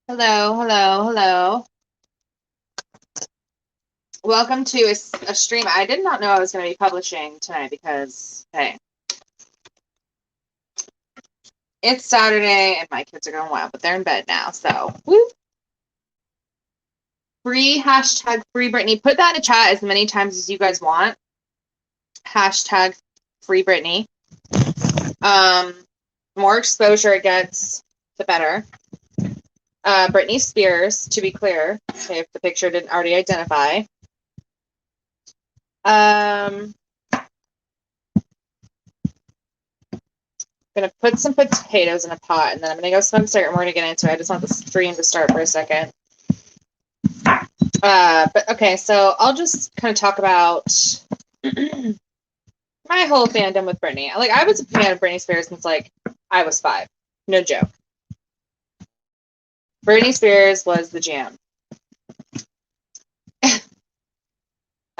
Hello, hello, hello. Welcome to a stream. I did not know I was going to be publishing tonight because, hey, it's Saturday and my kids are going wild, but they're in bed now, so, woo. Hashtag free Britney. Put that in the chat as many times as you guys want. Hashtag free Britney. More exposure it gets, the better. Britney Spears, to be clear, if the picture didn't already identify. Gonna put some potatoes in a pot, and then I'm gonna go smoke a cigarette, and we're gonna get into it. I just want the stream to start for a second. But okay, so I'll just kind of talk about my whole fandom with Britney. Like, I was a fan of Britney Spears since, like, I was 5. No joke. Britney Spears was the jam.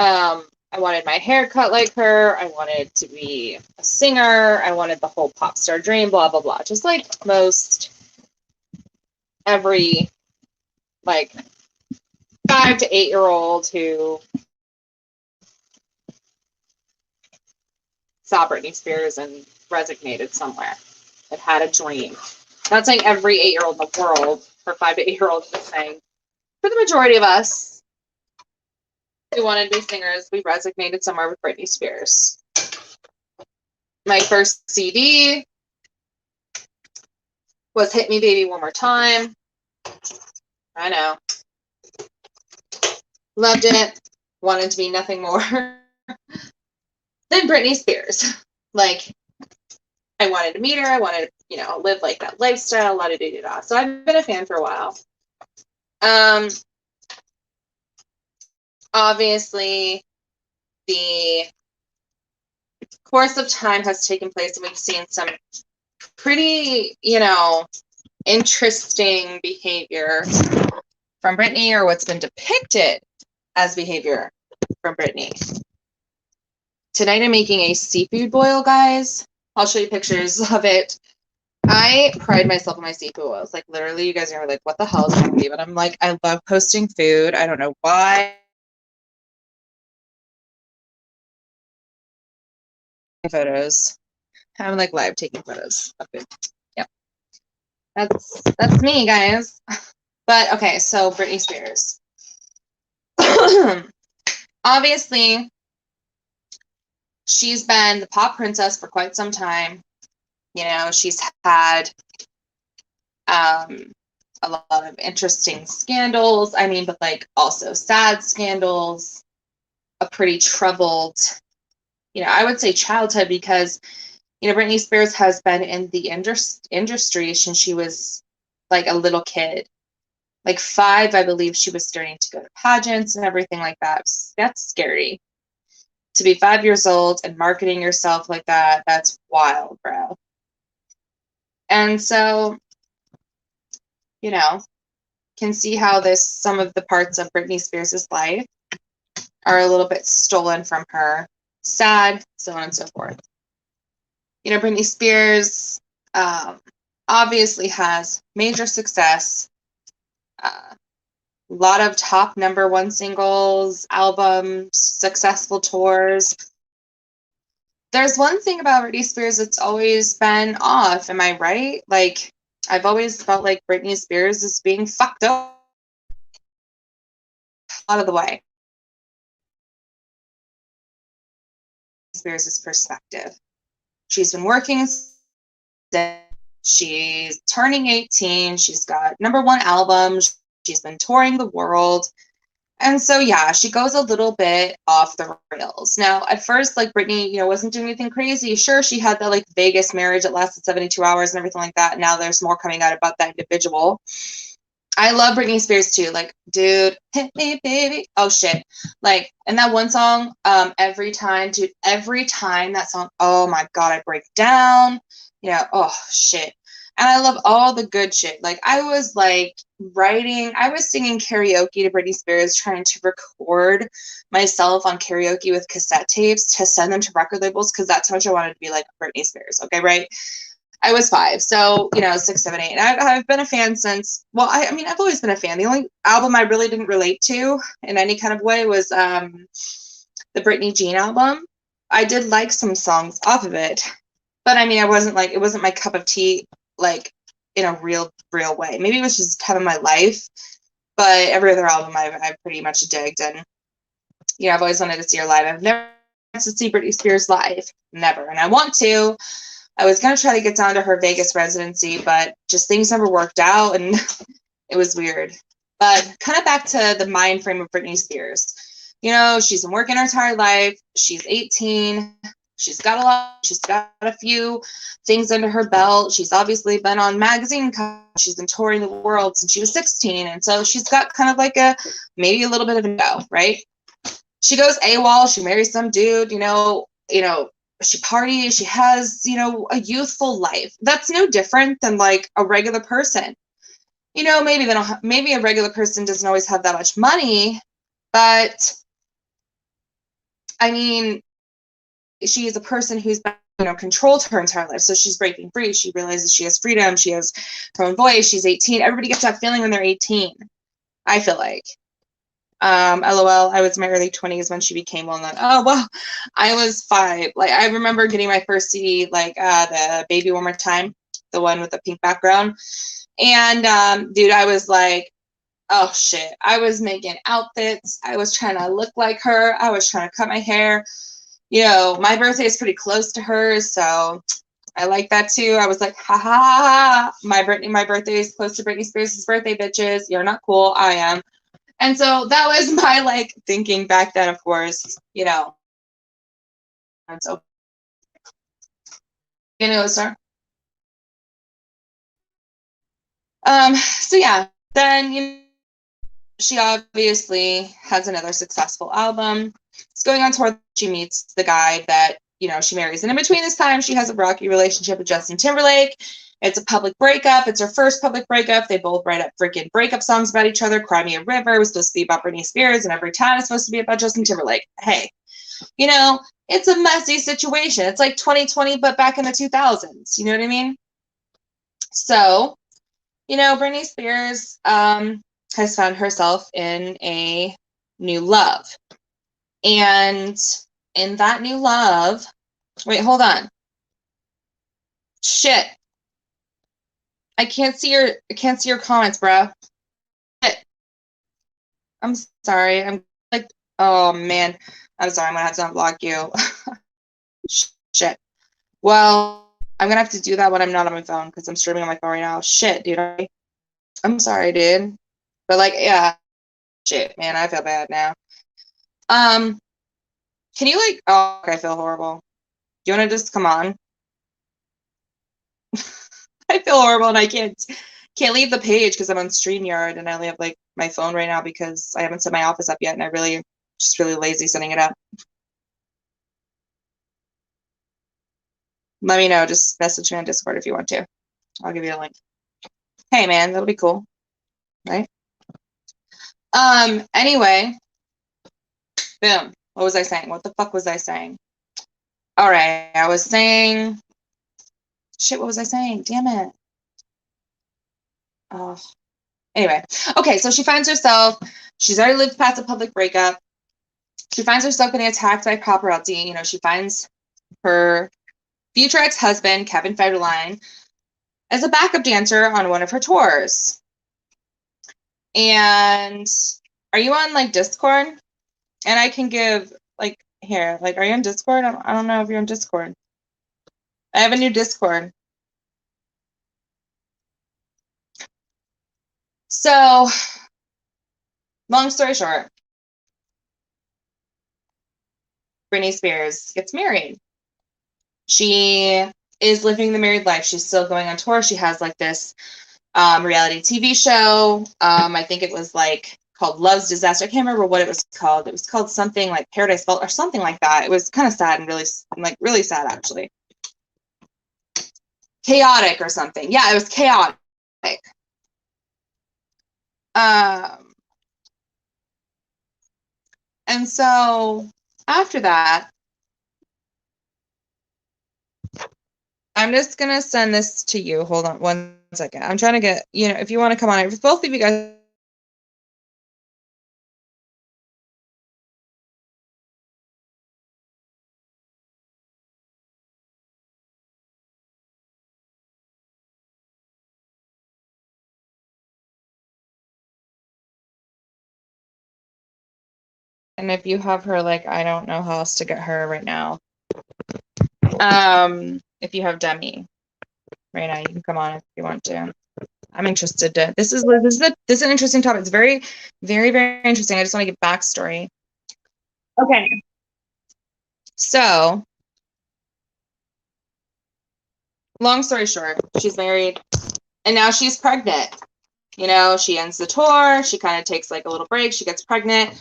I wanted my hair cut like her. I wanted to be a singer. I wanted the whole pop star dream, blah, blah, blah. Just like most every, like, 5 to 8-year-old who saw Britney Spears and resonated somewhere that had a dream. Not saying every 8-year-old in the world, or 5 to 8-year-olds, but saying for the majority of us who wanted to be singers, we resonated somewhere with Britney Spears. My first CD was Hit Me Baby One More Time. I know. Loved it. Wanted to be nothing more than Britney Spears. Like, I wanted to meet her. I wanted to, live like that lifestyle, la-da-da-da-da. So I've been a fan for a while. Obviously, the course of time has taken place, and we've seen some pretty, interesting behavior from Britney, or what's been depicted as behavior from Britney. Tonight I'm making a seafood boil, guys. I'll show you pictures of it. I pride myself on my seafood boils. Like, literally, you guys are like, what the hell is going to be? But I'm like, I love posting food. I don't know why. Photos. I'm like live taking photos of food. Yep. That's me, guys. But okay, so Britney Spears. Obviously, she's been the pop princess for quite some time. She's had a lot of interesting scandals. I mean, but like also sad scandals, a pretty troubled, I would say childhood, because, Britney Spears has been in the industry since she was like a little kid. Like 5, I believe she was starting to go to pageants and everything like that. That's scary. To be 5 years old and marketing yourself like that, that's wild, bro. And so, can see how some of the parts of Britney Spears' life are a little bit stolen from her. Sad, so on and so forth. Britney Spears obviously has major success. A lot of top #1 singles, albums, successful tours. There's one thing about Britney Spears that's always been off, am I right? Like, I've always felt like Britney Spears is being fucked up out of the way. Spears' perspective. She's been working, she's turning 18, she's got #1 albums, she's been touring the world. And so, yeah, she goes a little bit off the rails. Now, at first, like, Britney, wasn't doing anything crazy. Sure, she had that, like, Vegas marriage that lasted 72 hours and everything like that. Now there's more coming out about that individual. I love Britney Spears, too. Like, dude, hit me, baby. Oh, shit. Like, and that one song, every time that song, oh, my God, I break down. Oh, shit. And I love all the good shit. Like, I was, like, I was singing karaoke to Britney Spears, trying to record myself on karaoke with cassette tapes to send them to record labels, because that's how much I wanted to be like Britney Spears, okay, right? I was 5, so 6, 7, 8, and I've been a fan since. Well, I mean, I've always been a fan. The only album I really didn't relate to in any kind of way was the Britney Jean album. I did like some songs off of it, but I mean, it wasn't my cup of tea, like in a real way. Maybe it was just kind of my life, but every other album I've pretty much digged, and I've always wanted to see her live. I've never to see Britney Spears live, never, and I want to. I was gonna try to get down to her Vegas residency, but just things never worked out, and it was weird. But kind of back to the mind frame of Britney Spears. She's been working her entire life. She's 18. She's got a few things under her belt. She's obviously been on magazine covers. She's been touring the world since she was 16. And so she's got kind of like maybe a little bit of a go, right? She goes AWOL. She marries some dude, she parties. She has, a youthful life. That's no different than like a regular person. Maybe a regular person doesn't always have that much money, but I mean, she is a person who's been, controlled her entire life. So she's breaking free. She realizes she has freedom. She has her own voice. She's 18. Everybody gets that feeling when they're 18, I feel like. LOL, I was in my early 20s when she became well known. Oh, well, I was 5. Like, I remember getting my first CD, like the Baby One More Time, the one with the pink background. And, dude, I was like, oh, shit. I was making outfits. I was trying to look like her. I was trying to cut my hair. My birthday is pretty close to hers, so I like that too. I was like, ha ha ha, my birthday is close to Britney Spears' birthday, bitches. You're not cool. I am. And so that was my like thinking back then, of course, And so, sir. So yeah, then she obviously has another successful album. It's going on tour. She meets the guy that she marries, and in between this time, she has a rocky relationship with Justin Timberlake. It's a public breakup. It's her first public breakup. They both write up freaking breakup songs about each other. Cry Me a River was supposed to be about Britney Spears, and Every Town is supposed to be about Justin Timberlake. Hey, it's a messy situation. It's like 2020, but back in the 2000s. You know what I mean? So, Britney Spears has found herself in a new love. And in that new love, wait, hold on. Shit. I can't see your comments, bro. Shit. I'm sorry. I'm like, oh man. I'm sorry. I'm gonna have to unblock you. Shit. Well, I'm gonna have to do that when I'm not on my phone because I'm streaming on my phone right now. Shit, dude. I'm sorry, dude. But like, yeah. Shit, man. I feel bad now. Can you like? Oh, I feel horrible. Do you want to just come on? I feel horrible and I can't leave the page because I'm on StreamYard and I only have like my phone right now because I haven't set my office up yet and I just really lazy setting it up. Let me know. Just message me on Discord if you want to. I'll give you a link. Hey man, that'll be cool. Right? Anyway. Boom. What was I saying? What the fuck was I saying? All right. I was saying shit, what was I saying? Damn it. Oh. Anyway. Okay, so she's already lived past a public breakup. She finds herself getting attacked by paparazzi. She finds her future ex-husband, Kevin Federline, as a backup dancer on one of her tours. And are you on like Discord? And I can give like here, like, are you on Discord? I don't know if you're on Discord. I have a new Discord. So, long story short, Britney Spears gets married. She is living the married life. She's still going on tour. She has like this reality TV show. I think it was like called Love's Disaster. I can't remember what it was called. It was called something like Paradise Vault or something like that. It was kind of sad and really sad actually. Chaotic or something. Yeah, it was chaotic. And so after that, I'm just gonna send this to you. Hold on 1 second. I'm trying to get, if you want to come on, if both of you guys. And if you have her, like, I don't know how else to get her right now. If you have Demi right now, you can come on if you want to. I'm interested to. This is an interesting topic. It's very, very, very interesting. I just want to give backstory. Okay. So, long story short, she's married, and now she's pregnant. She ends the tour. She kind of takes like a little break. She gets pregnant.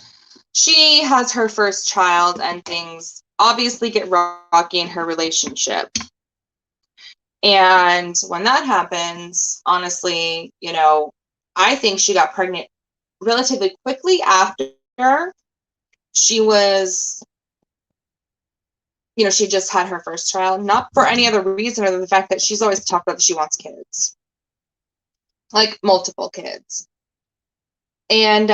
She has her first child, and things obviously get rocky in her relationship. And when that happens, honestly, I think she got pregnant relatively quickly after she was, she just had her first child, not for any other reason other than the fact that she's always talked about that she wants kids, like multiple kids. And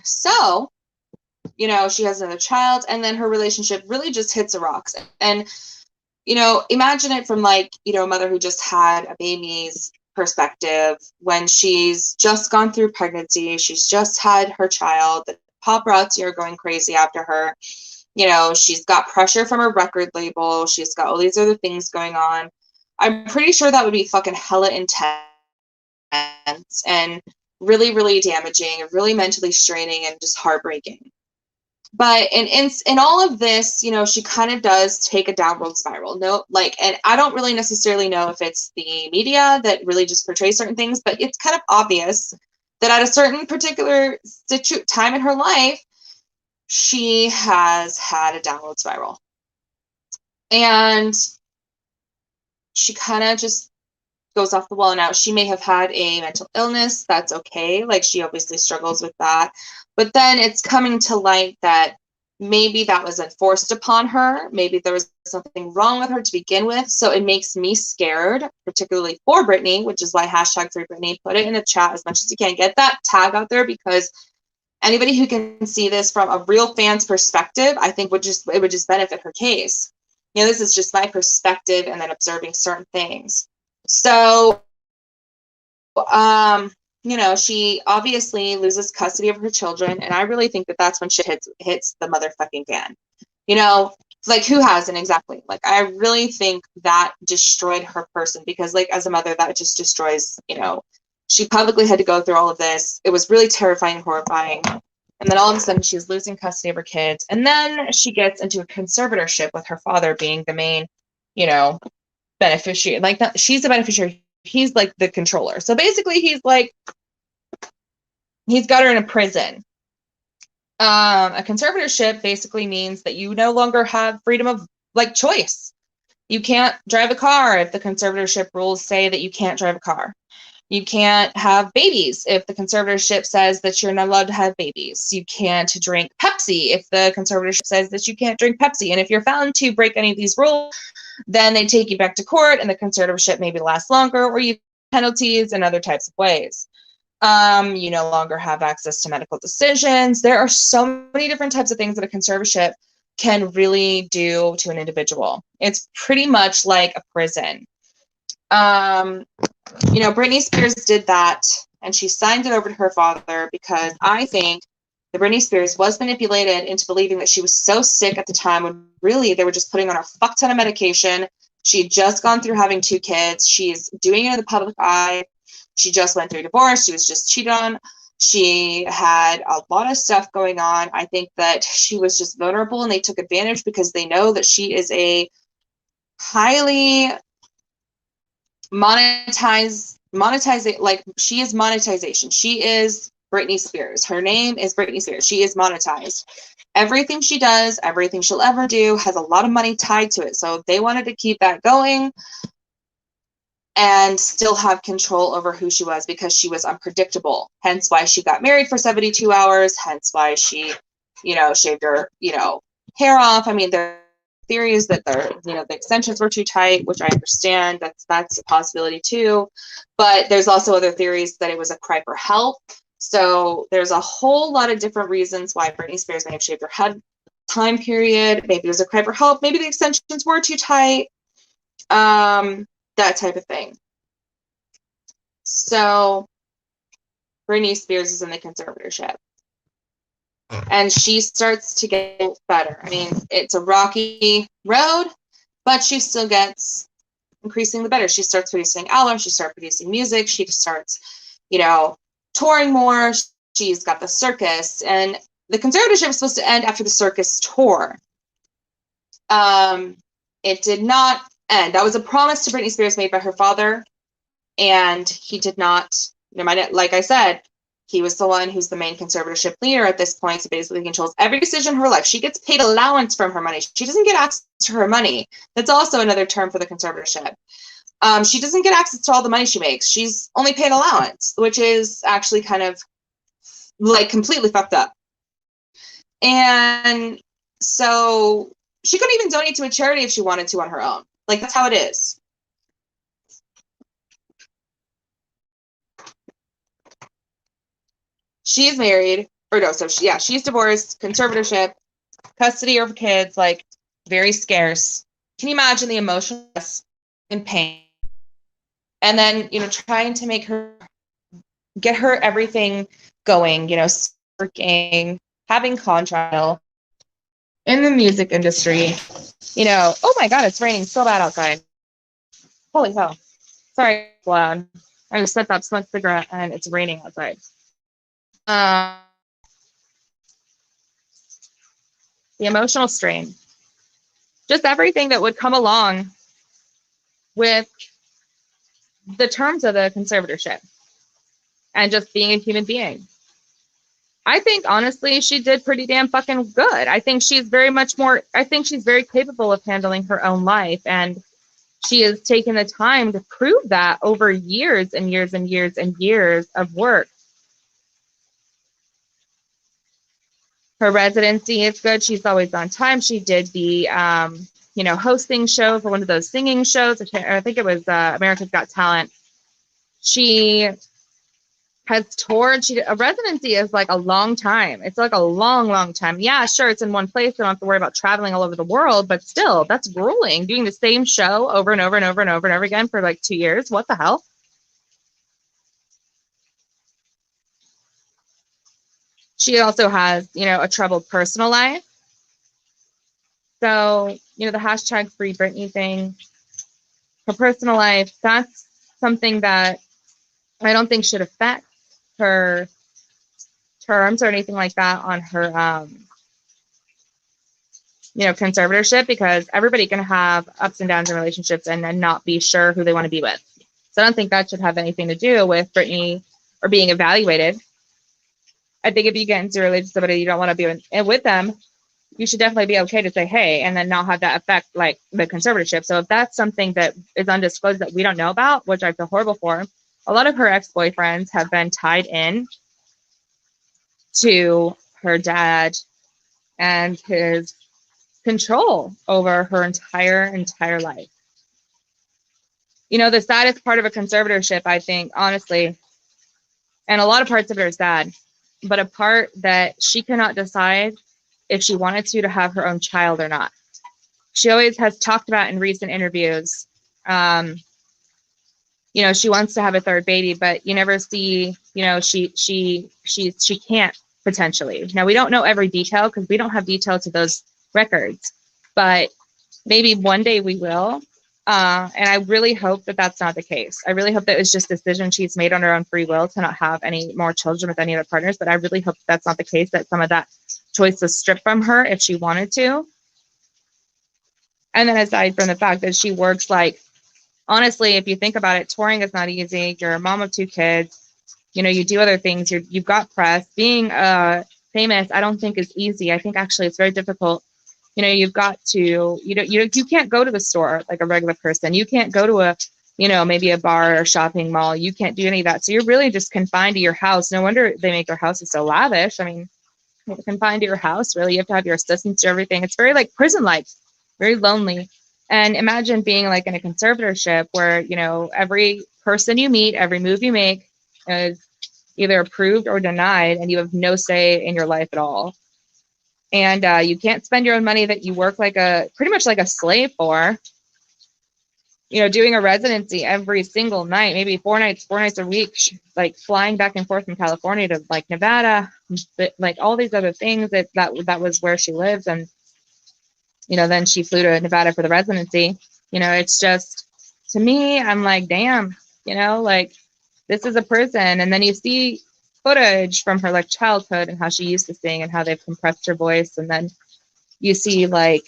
so, she has another child, and then her relationship really just hits the rocks. And, imagine it from like, a mother who just had a baby's perspective when she's just gone through pregnancy, she's just had her child, the paparazzi are going crazy after her. She's got pressure from her record label. She's got all these other things going on. I'm pretty sure that would be fucking hella intense and really, really damaging, really mentally straining and just heartbreaking. But in all of this, she kind of does take a downward spiral. And I don't really necessarily know if it's the media that really just portrays certain things, but it's kind of obvious that at a certain particular time in her life, she has had a downward spiral. And she kind of just goes off the wall. Now, she may have had a mental illness. That's okay. Like, she obviously struggles with that. But then it's coming to light that maybe that was enforced upon her. Maybe there was something wrong with her to begin with. So it makes me scared, particularly for Britney, which is why #FreeBritney, put it in the chat as much as you can. Get that tag out there, because anybody who can see this from a real fan's perspective, I think it would just benefit her case. This is just my perspective and then observing certain things. So, she obviously loses custody of her children, and I really think that that's when shit hits the motherfucking fan. Like, who hasn't exactly? Like, I really think that destroyed her person, because, like, as a mother, that just destroys, she publicly had to go through all of this. It was really terrifying and horrifying. And then all of a sudden, she's losing custody of her kids. And then she gets into a conservatorship with her father being the main, beneficiary. Like, that, she's the beneficiary. He's like the controller. So basically, he's got her in a prison. A conservatorship basically means that you no longer have freedom of like choice. You can't drive a car if the conservatorship rules say that you can't drive a car. You can't have babies if the conservatorship says that you're not allowed to have babies. You can't drink Pepsi if the conservatorship says that you can't drink Pepsi. And if you're found to break any of these rules, then they take you back to court, and the conservatorship maybe lasts longer, or you have penalties and other types of ways. You no longer have access to medical decisions. There are so many different types of things that a conservatorship can really do to an individual. It's pretty much like a prison. Britney Spears did that, and she signed it over to her father, because I think that Britney Spears was manipulated into believing that she was so sick at the time, when really they were just putting on a fuck ton of medication. She had just gone through having 2 kids. She's doing it in the public eye. She just went through a divorce. She was just cheated on. She had a lot of stuff going on. I think that she was just vulnerable, and they took advantage because they know that she is a highly like, she is monetization. She is Britney Spears. Her name is Britney Spears. She is monetized. Everything she does, everything she'll ever do has a lot of money tied to it. So they wanted to keep that going and still have control over who she was, because she was unpredictable. Hence why she got married for 72 hours. Hence why she, shaved her, hair off. I mean, there's theories that the extensions were too tight, which I understand. That's a possibility too. But there's also other theories that it was a cry for help. So there's a whole lot of different reasons why Britney Spears may have shaved her head time period. Maybe it was a cry for help. Maybe the extensions were too tight. That type of thing. So Britney Spears is in the conservatorship. And she starts to get better. I mean, it's a rocky road, but she still gets increasingly better. She starts producing albums. She starts producing music. She starts, touring more. She's got the circus. And the conservatorship was supposed to end after the circus tour. It did not end. That was a promise to Britney Spears made by her father. And he did not, like I said, he was the one who's the main conservatorship leader at this point, so basically controls every decision in her life. She gets paid allowance from her money. She doesn't get access to her money. That's also another term for the conservatorship. She doesn't get access to all the money she makes. She's only paid allowance, which is actually kind of completely fucked up. And so she couldn't even donate to a charity if she wanted to on her own. That's how it is. She's married, she's divorced, conservatorship, custody of kids, very scarce. Can you imagine the emotional stress and pain? And then, trying to get her everything going, working, having contract in the music industry, oh my God, it's raining so bad outside. Holy hell. Sorry, it's loud. I just set up, smoked a cigarette, and it's raining outside. The emotional strain, just everything that would come along with the terms of the conservatorship and just being a human being. I think honestly she did pretty damn fucking good. I think she's very capable of handling her own life, and she has taken the time to prove that over years and years and years and years of work. Her residency is good. She's always on time. She did the, hosting show for one of those singing shows. I think it was America's Got Talent. She has toured. A residency is a long time. It's a long, long time. Yeah, sure, it's in one place. You don't have to worry about traveling all over the world, but still, that's grueling. Doing the same show over and over and over and over and over again for 2 years. What the hell? She also has, a troubled personal life. So, the hashtag Free Britney thing, her personal life, that's something that I don't think should affect her terms or anything like that on her, conservatorship, because everybody can have ups and downs in relationships and then not be sure who they want to be with. So I don't think that should have anything to do with Britney or being evaluated. I think if you get into a relationship with somebody you don't want to be with them, you should definitely be okay to say, hey, and then not have that affect the conservatorship. So if that's something that is undisclosed that we don't know about, which I feel horrible for, a lot of her ex-boyfriends have been tied in to her dad and his control over her entire life. The saddest part of a conservatorship, I think, honestly, and a lot of parts of it are sad, but a part that she cannot decide if she wanted to have her own child or not. She always has talked about in recent interviews, she wants to have a third baby, but you never see, she can't potentially. Now, we don't know every detail because we don't have detail to those records, but maybe one day we will. And I really hope that that's not the case. I really hope that it's just a decision she's made on her own free will to not have any more children with any other partners. But I really hope that's not the case, that some of that choice was stripped from her if she wanted to. And then aside from the fact that she works honestly, if you think about it, touring is not easy. You're a mom of 2 kids. You do other things. You've got press. Being famous, I don't think is easy. I think actually it's very difficult. You've got to, you can't go to the store like a regular person. You can't go to maybe a bar or shopping mall. You can't do any of that. So you're really just confined to your house. No wonder they make their houses so lavish. I mean, you're confined to your house, really. You have to have your assistants do everything. It's very prison-like. very lonely. And imagine being like in a conservatorship where, you know, every person you meet, every move you make is either approved or denied, and you have no say in your life at all. And you can't spend your own money that you work like pretty much like a slave for. You know, doing a residency every single night, maybe 4 nights a week, like flying back and forth from California to like Nevada, like all these other things that was where she lives. And, you know, then she flew to Nevada for the residency. You know, it's just, to me, I'm like, damn, you know, like this is a prison. And then you see footage from her like childhood and how she used to sing and how they've compressed her voice. And then you see like,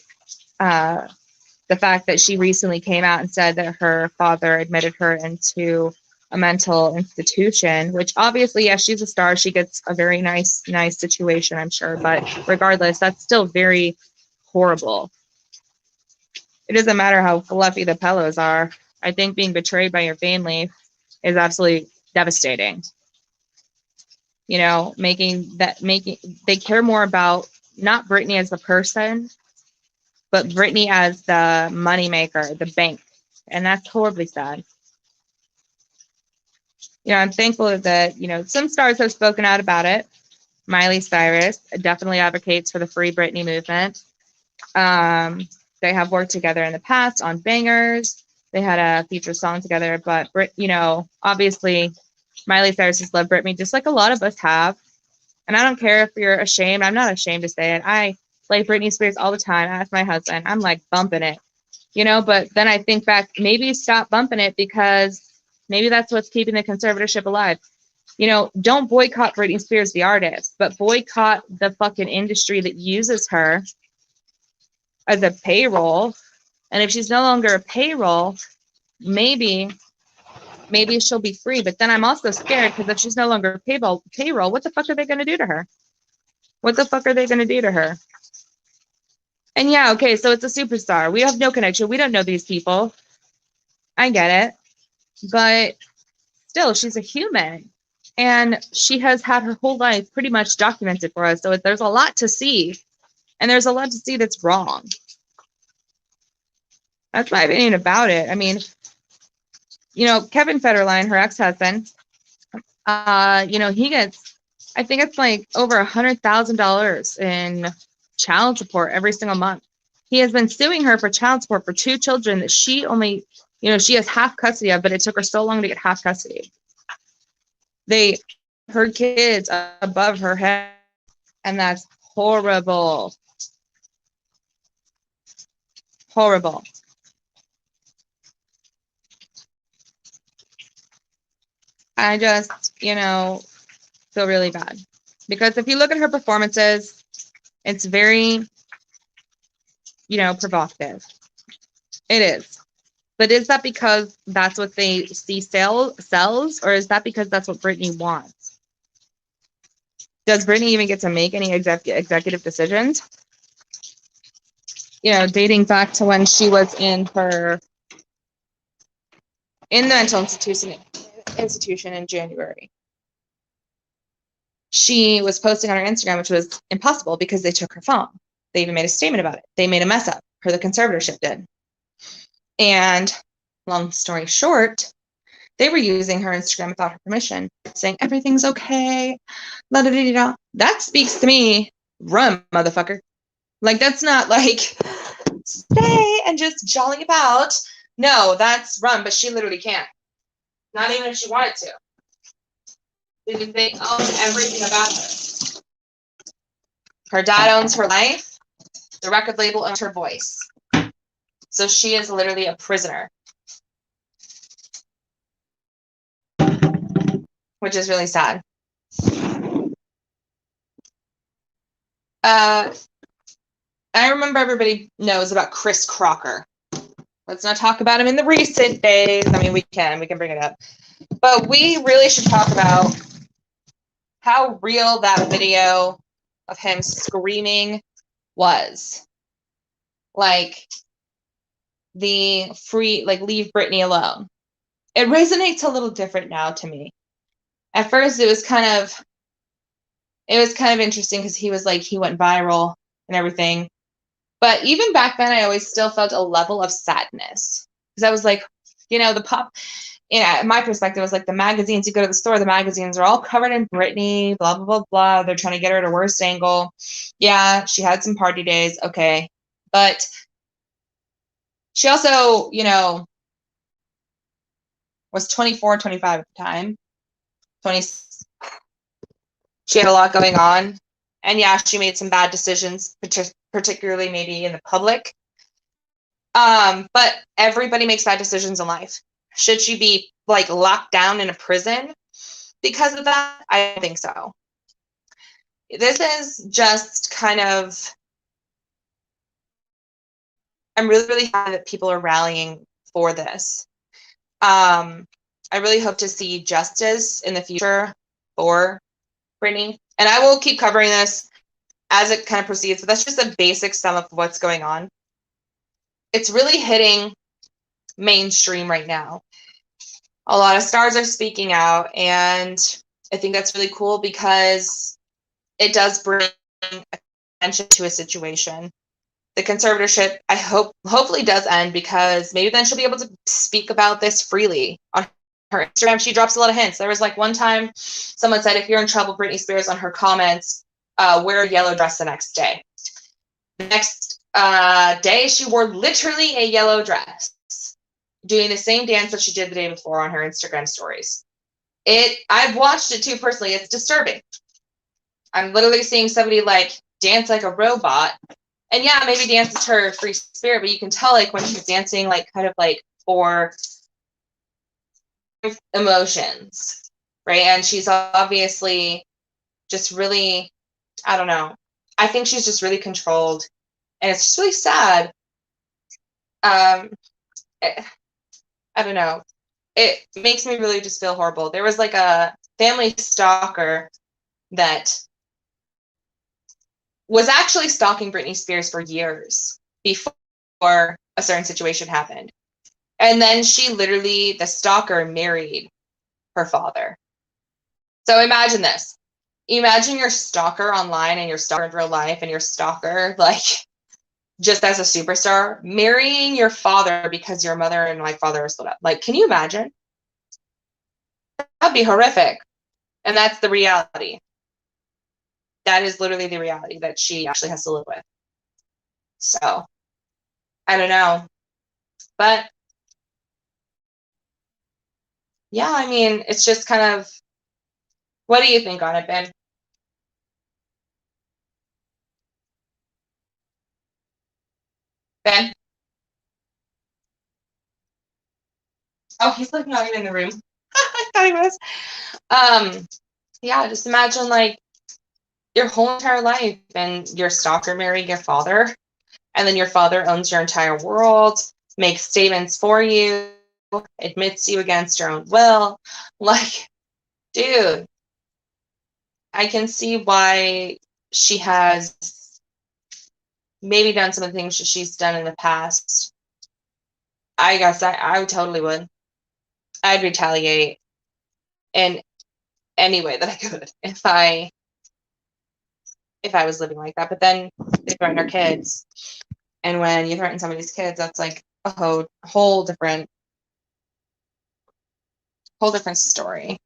the fact that she recently came out and said that her father admitted her into a mental institution, which obviously, yes, she's a star. She gets a very nice situation, I'm sure. But regardless, that's still very horrible. It doesn't matter how fluffy the pillows are. I think being betrayed by your family is absolutely devastating. You know, they care more about not Britney as the person, but Britney as the moneymaker, the bank. And that's horribly sad. You know, I'm thankful that, you know, some stars have spoken out about it. Miley Cyrus definitely advocates for the Free Britney movement. They have worked together in the past on bangers. They had a feature song together, but, you know, obviously Miley Cyrus has loved Britney just like a lot of us have. And I don't care if you're ashamed. I'm not ashamed to say it. I play Britney Spears all the time. I ask my husband, I'm like bumping it, you know, but then I think back, maybe stop bumping it because maybe that's what's keeping the conservatorship alive. You know, don't boycott Britney Spears, the artist, but boycott the fucking industry that uses her as a payroll. And if she's no longer a payroll, maybe she'll be free. But then I'm also scared because if she's no longer payroll, what the fuck are they going to do to her? What the fuck are they going to do to her? And yeah, okay, so it's a superstar. We have no connection. We don't know these people. I get it. But still, she's a human. And she has had her whole life pretty much documented for us. So there's a lot to see. And there's a lot to see that's wrong. That's my opinion about it. I mean, you know, Kevin Federline, her ex-husband, you know, he gets, I think it's like over $100,000 in child support every single month. He has been suing her for child support for 2 children that she only, you know, she has half custody of, but it took her so long to get half custody. They, her kids above her head, and that's horrible. Horrible. I just, you know, feel really bad. Because if you look at her performances, it's very, you know, provocative. It is. But is that because that's what they see sells, or is that because that's what Britney wants? Does Britney even get to make any executive decisions? You know, dating back to when she was in the mental institution in January. She was posting on her Instagram, which was impossible because they took her phone. They even made a statement about it. They made a mess up. The conservatorship did. And long story short, they were using her Instagram without her permission, saying everything's okay. La da da da. That speaks to me. Run, motherfucker. Like, that's not like stay and just jolly about. No, that's run, but she literally can't. Not even if she wanted to. Because they own everything about her. Her dad owns her life. The record label owns her voice. So she is literally a prisoner. Which is really sad. I remember everybody knows about Chris Crocker. Let's not talk about him in the recent days. I mean, we can bring it up. But we really should talk about how real that video of him screaming was. Like, the free, like, leave Britney alone. It resonates a little different now to me. At first, it was kind of interesting because he was like, he went viral and everything. But even back then, I always still felt a level of sadness because I was like, the pop, my perspective was like the magazines, you go to the store, the magazines are all covered in Britney, blah, blah, blah, blah. They're trying to get her at her worst angle. Yeah, she had some party days. Okay. But she also, was 24, 25 at the time. 20. She had a lot going on. And yeah, she made some bad decisions, particularly maybe in the public. But everybody makes bad decisions in life. Should she be like locked down in a prison because of that? I don't think so. This is just kind of, I'm really, really happy that people are rallying for this. I really hope to see justice in the future for Britney. And I will keep covering this as it kind of proceeds, but that's just a basic sum of what's going on. It's really hitting mainstream right now. A lot of stars are speaking out, and I think that's really cool because it does bring attention to a situation. The conservatorship, I hopefully does end, because maybe then she'll be able to speak about this freely on her Instagram. She drops a lot of hints. There was like one time someone said, if you're in trouble, Britney Spears, on her comments, wear a yellow dress the next day. The next day, she wore literally a yellow dress, doing the same dance that she did the day before on her Instagram stories. I've watched it too personally. It's disturbing. I'm literally seeing somebody like dance like a robot. And yeah, maybe dance is her free spirit, but you can tell like when she's dancing, like kind of like for emotions, right? And she's obviously just really, I don't know. I think she's just really controlled, and it's just really sad. I don't know. It makes me really just feel horrible. There was like a family stalker that was actually stalking Britney Spears for years before a certain situation happened. And then the stalker married her father. So imagine this. Imagine your stalker online and your stalker in real life and your stalker, like, just as a superstar, marrying your father because your mother and my father are split up. Like, can you imagine? That'd be horrific. And that's the reality. That is literally the reality that she actually has to live with. So, I don't know. But, yeah, I mean, it's just kind of, what do you think on it, Ben? Ben? Oh, he's like not even in the room. I thought he was. Yeah, just imagine like your whole entire life and your stalker marrying your father, and then your father owns your entire world, makes statements for you, admits you against your own will. Like, dude, I can see why she has maybe done some of the things that she's done in the past. I guess I totally would. I'd retaliate in any way that I could if I was living like that. But then they threaten our kids. And when you threaten somebody's kids, that's like a whole different story.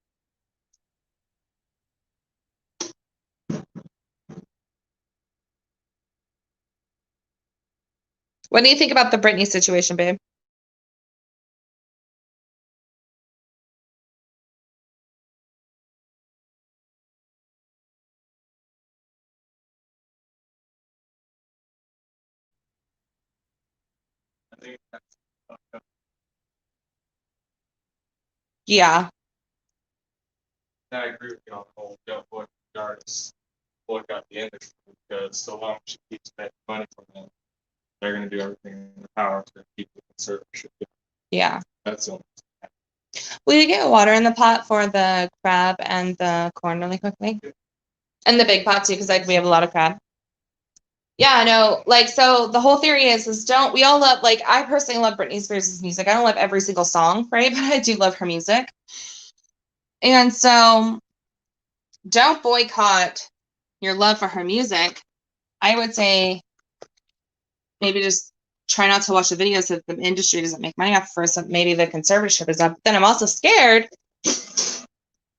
What do you think about the Britney situation, babe? Yeah. I agree with you on the whole don't boycott the artists, boycott the industry, because so long as she keeps making money from them, they're going to do everything in their power to keep the conservatorship. Yeah. That's the only. Will you get water in the pot for the crab and the corn really quickly? And the big pot too, because we have a lot of crab. Yeah, no, like, so the whole theory is don't, we all love, like, I personally love Britney Spears' music. I don't love every single song, right? But I do love her music. And so don't boycott your love for her music. I would say maybe just try not to watch the videos that the industry doesn't make money off first. So maybe the conservatorship is up. But then I'm also scared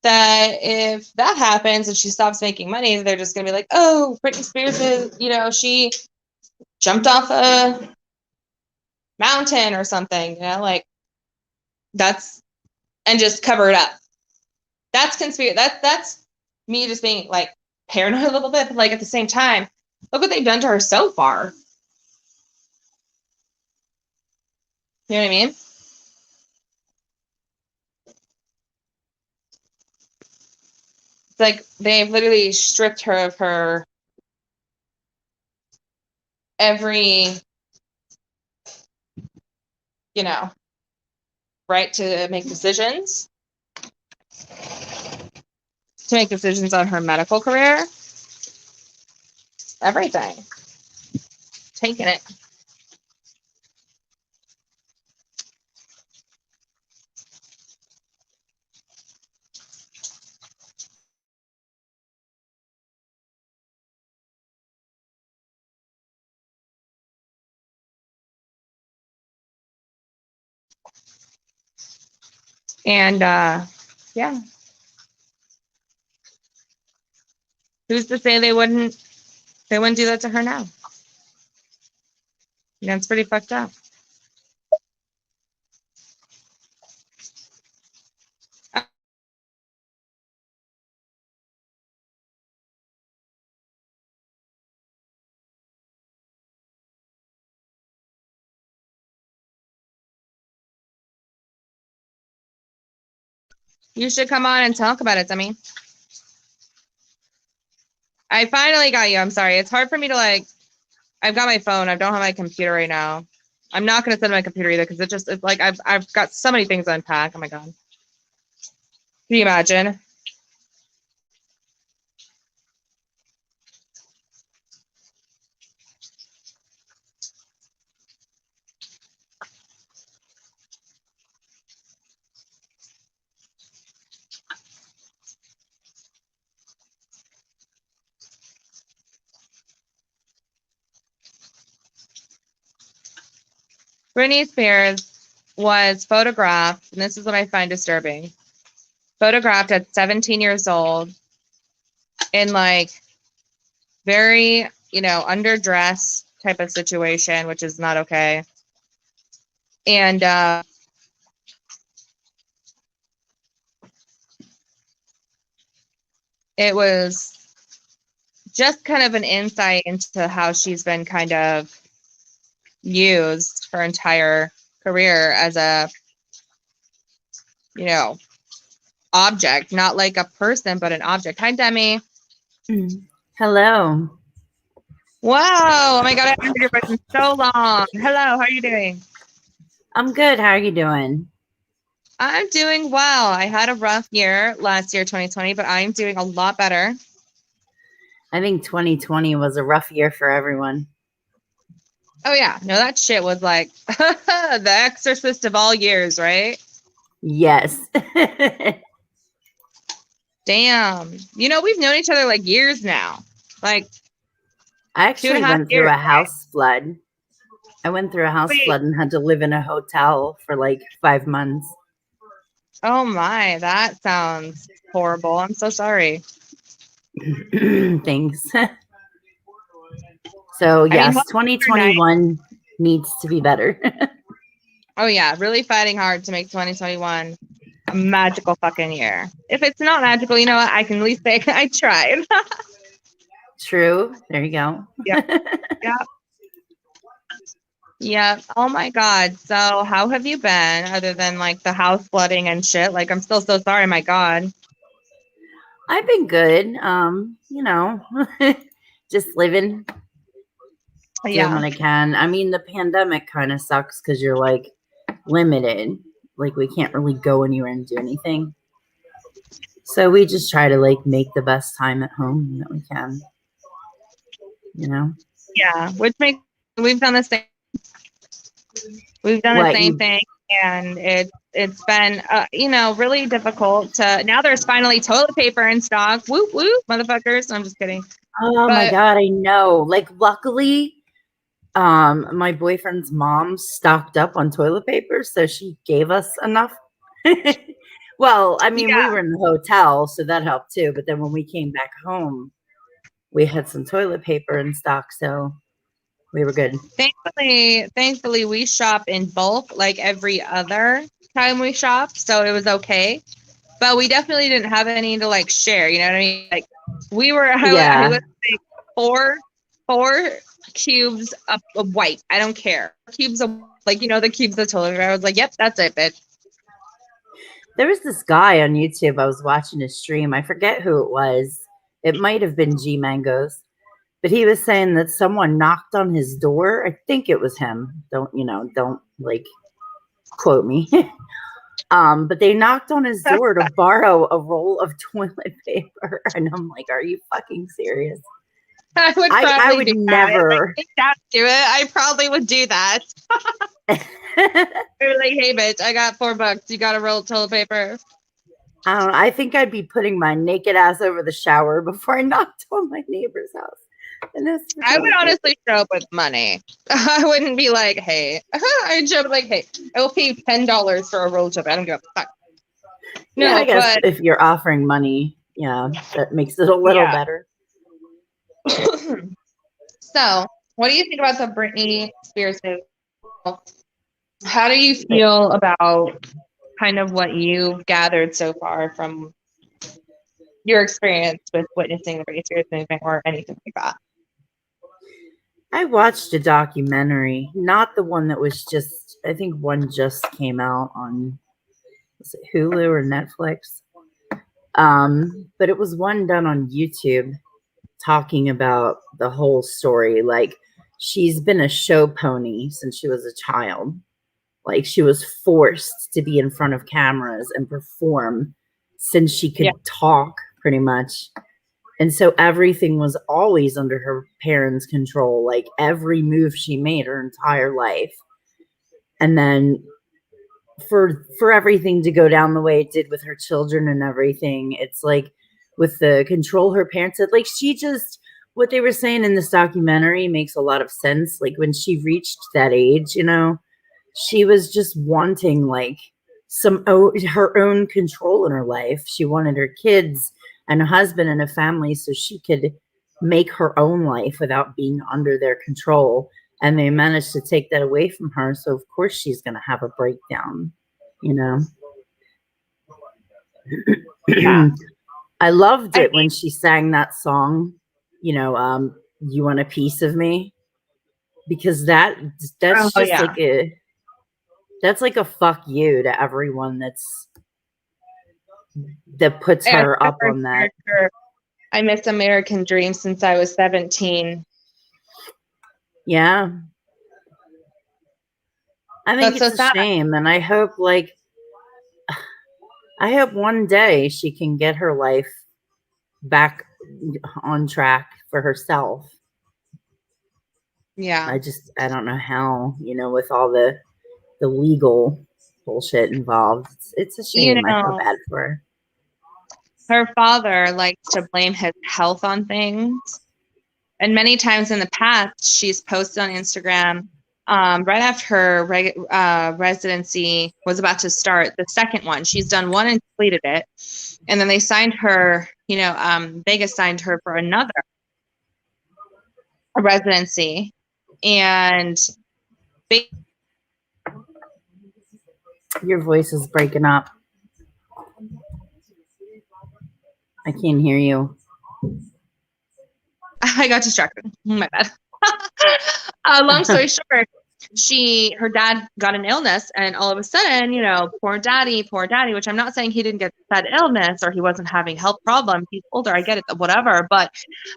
that if that happens and she stops making money, they're just gonna be like, oh, Britney Spears is, she jumped off a mountain or something, like that's, and just cover it up. That's conspiracy. That's me just being like paranoid a little bit, but like at the same time, look what they've done to her so far. You know what I mean? It's like they've literally stripped her of her every, right to make decisions. To make decisions on her medical career. Everything. Taking it. And yeah. Who's to say they wouldn't do that to her now? It's pretty fucked up. You should come on and talk about it, Demi. I finally got you. I'm sorry. It's hard for me to I've got my phone. I don't have my computer right now. I'm not going to send my computer either because it's like I've got so many things to unpack. Oh my God. Can you imagine? Britney Spears was photographed, and this is what I find disturbing, photographed at 17 years old in very, underdressed type of situation, which is not okay. And it was just kind of an insight into how she's been kind of used her entire career as a, object, not like a person, but an object. Hi, Demi. Hello. Wow. Oh my God. I haven't heard your voice in so long. Hello. How are you doing? I'm good. How are you doing? I'm doing well. I had a rough year last year, 2020, but I'm doing a lot better. I think 2020 was a rough year for everyone. Oh, yeah. No, that shit was like the exorcist of all years, right? Yes. Damn. We've known each other years now. I actually went through a house flood. I went through a house flood and had to live in a hotel for 5 months. Oh my, that sounds horrible. I'm so sorry. Thanks. So yes, 2021 needs to be better. Oh yeah, really fighting hard to make 2021 a magical fucking year. If it's not magical, you know what? I can at least say I tried. True. There you go. Yeah. Oh my God. So how have you been other than the house flooding and shit? I'm still so sorry. My God. I've been good. Just living. Doing what I can. I mean, the pandemic kind of sucks because you're limited. We can't really go anywhere and do anything. So we just try to make the best time at home that we can. Yeah, which makes we've done the same. We've done the same thing, and it's been really difficult to. Now there's finally toilet paper in stock. Whoop whoop, motherfuckers! I'm just kidding. Oh my God, I know. Luckily, My boyfriend's mom stocked up on toilet paper, so she gave us enough. Well, I mean, we were in the hotel, so that helped too. But then when we came back home, we had some toilet paper in stock, so we were good. Thankfully, we shop in bulk like every other time we shop, so it was okay. But we definitely didn't have any to like share. You know what I mean? Like we were, I was like four cubes of white. I don't care. Cubes of like the cubes of toilet paper. I was like, yep, that's it, bitch. There was this guy on YouTube. I was watching his stream. I forget who it was. It might have been G Mangoes, but he was saying that someone knocked on his door. I think it was him. Don't like quote me. But they knocked on his door to borrow a roll of toilet paper, and I'm like, "Are you fucking serious?" I would never do it. I probably would do that. They're like, "Hey, bitch, I got $4. You got a roll of toilet paper." I don't know. I think I'd be putting my naked ass over the shower before I knocked on my neighbor's house. I would honestly show up with money. I wouldn't be like, "Hey," I'd show up like, "Hey, I will pay you $10 for a roll of toilet. I don't give a fuck." No, yeah, I guess if you're offering money, yeah, that makes it a little better. So, what do you think about the Britney Spears news? How do you feel about kind of what you've gathered so far from your experience with witnessing the Britney Spears movement or anything like that? I watched a documentary, not the one that was just, I think one just came out on, was it Hulu or Netflix? But it was one done on YouTube talking about the whole story. Like, she's been a show pony since she was a child. Like, she was forced to be in front of cameras and perform since she could talk, pretty much. And so everything was always under her parents' control, like every move she made her entire life. And then for everything to go down the way it did with her children and everything, it's like with the control her parents had, like she just, what they were saying in this documentary makes a lot of sense. Like when she reached that age, she was just wanting like her own control in her life. She wanted her kids and a husband and a family so she could make her own life without being under their control. And they managed to take that away from her. So of course she's going to have a breakdown, I loved it when she sang that song, you want a piece of me, because that's just that's like a fuck you to everyone that puts her up on that. I miss American Dream since I was 17. Yeah. I think it's a shame, and I hope one day she can get her life back on track for herself. Yeah. I don't know how, with all the legal bullshit involved. It's a shame. I feel bad for her. Her father likes to blame his health on things. And many times in the past, she's posted on Instagram right after her residency was about to start, the second one. She's done one and completed it. And then they signed her, Vegas signed her for another residency. And your voice is breaking up. I can't hear you. I got distracted. My bad. Long story short, her dad got an illness, and all of a sudden, poor daddy, which I'm not saying he didn't get that illness or he wasn't having health problems. He's older. I get it, whatever. But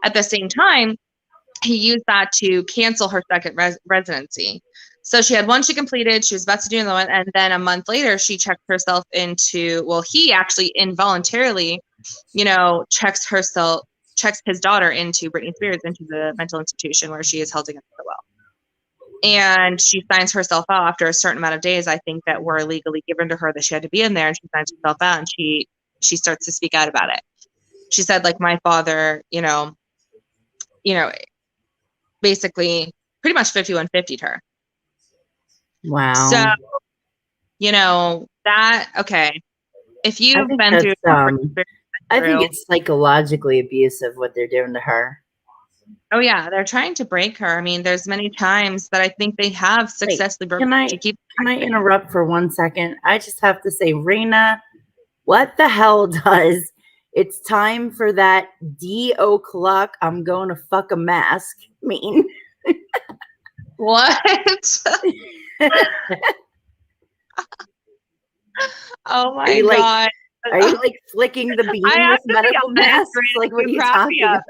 at the same time, he used that to cancel her second residency. So she had one she completed. She was about to do another one. And then a month later, she checked herself into, he actually involuntarily, checks his daughter into Britney Spears, into the mental institution where she is held against her will. And she signs herself out after a certain amount of days, I think, that were legally given to her that she had to be in there. And she signs herself out, and she starts to speak out about it. She said, like, my father, basically pretty much 51-50'd her. Wow. So, you know, that, okay. If you've been through, I think it's psychologically abusive what they're doing to her. Oh yeah, they're trying to break her. I mean, there's many times that I think they have successfully broken. Can I interrupt for 1 second? I just have to say, Raina, what the hell does "it's time for that D-o'clock, I'm going to fuck a mask" mean? What? Oh my God. Are you like flicking the beam with medical masks? Like, what are you talking about?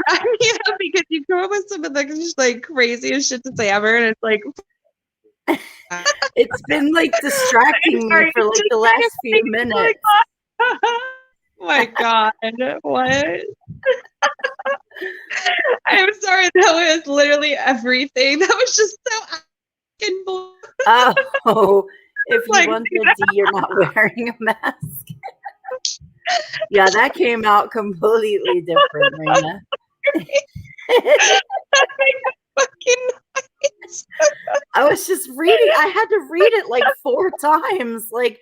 Crack me up because you come up with some of the just like craziest shit to say ever, and it's like it's been like distracting me for like the last few minutes. Oh my God, what? I'm sorry, that was literally everything. That was just so fucking Oh, if you want the D, you're not wearing a mask. Yeah, that came out completely different, Raina. I was just reading. I had to read it like 4 times. Like,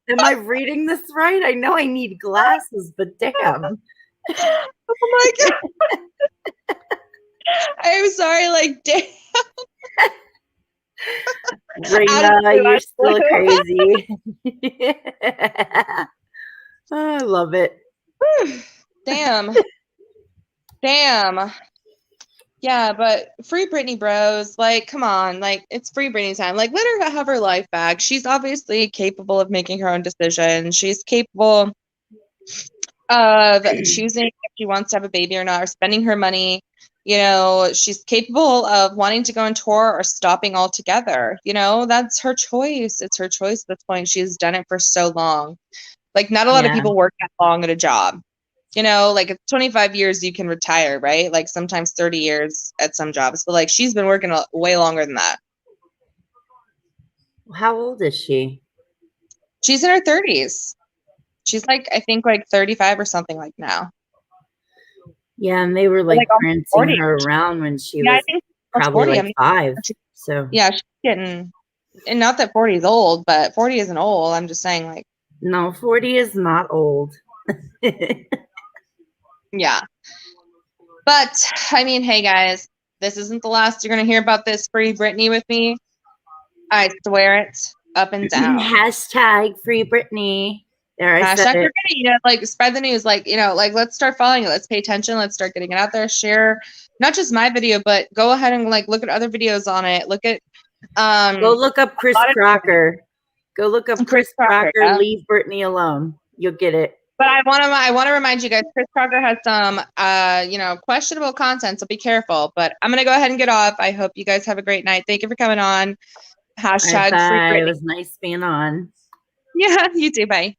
am I reading this right? I know I need glasses, but damn. Oh my God. I'm sorry, like, damn. Raina, you're still crazy. Oh, I love it. Damn. Damn. Yeah, but free Britney, bros. Like, come on. Like, it's free Britney time. Like, let her have her life back. She's obviously capable of making her own decisions. She's capable of choosing if she wants to have a baby or not, or spending her money. You know, she's capable of wanting to go on tour or stopping altogether. You know, that's her choice. It's her choice at this point. She's done it for so long. Like, not a lot of people work that long at a job. You know, like, it's 25 years you can retire, right? Like, sometimes 30 years at some jobs. But, like, she's been working way longer than that. How old is she? She's in her 30s. She's, like, I think, like, 35 or something like now. Yeah, and they were, like prancing her around when she was probably 40. Like 5. So yeah, she's getting, and not that 40 is old, but 40 isn't old. I'm just saying, like, no, 40 is not old. Yeah. But, I mean, hey, guys, this isn't the last you're going to hear about this free Britney with me. I swear it up and down. Hashtag free Britney. There, I said it. Britney, you know, like, spread the news. Like, you know, like, let's start following it. Let's pay attention. Let's start getting it out there. Share not just my video, but go ahead and, like, look at other videos on it. Look at go look up Chris Crocker. Go look up Chris Crocker. Yeah. Leave Britney alone. You'll get it. But I want to remind you guys, Chris Crocker has some, you know, questionable content, so be careful. But I'm going to go ahead and get off. I hope you guys have a great night. Thank you for coming on. Hashtag free Britney. It was nice being on. Yeah, you too. Bye.